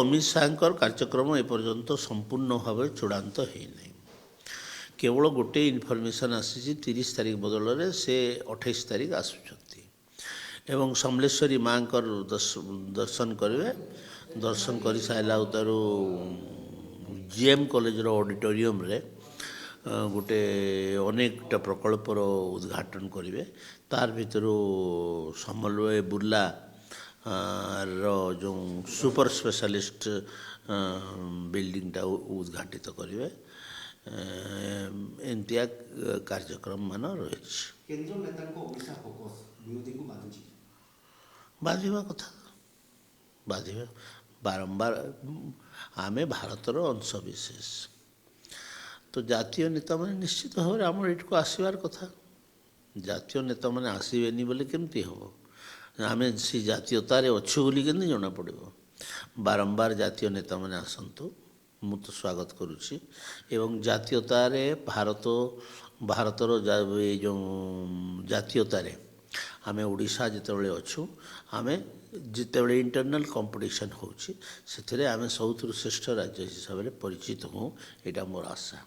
अमित शाह कार्यक्रम एपर्यंत संपूर्ण भाव चूड़ांत होना केवल गोटे इनफर्मेशन आसी 30 तारीख बदल से 28 तारीख आसुच्च एवं समलेश्वरी माँ दर्शन करेंगे दर्शन कर सारा तार जीएम कॉलेज ऑडिटोरियम रे गोटे अनेकटा प्रकल्पर उद्घाटन करेंगे तार भर समन्वय बुर्ला जो सुपर स्पेशलिस्ट बिल्डिंगटा उद्घाटित करेंगे एमतिया कार्यक्रम मान रही केंद्र नेता ओडिशा फोकस विरोधी को बाधुची बाधिबा कथा बाधिबा बारंबार आमे भारतर अंशविशेष तो जातीय नेता मैंने निश्चित भाव में आम एट को आसबार कथा जातीय नेता मैंने आसबेनि बोले केमती हम आम से जातीयतार अच्छु बोली केमती जना पड़ बारंबार जातीय नेता मैंने आसतु मु तो स्वागत करुच्ची एवं जातीयतार भारतर जो जातीयतार आम ओडिशा जितेबाला अच्छु आम जितेबाला इंटरनल कंपटीशन होची आम सबुठ श्रेष्ठ राज्य हिसाब से परिचित हूँ यहाँ मोर आशा।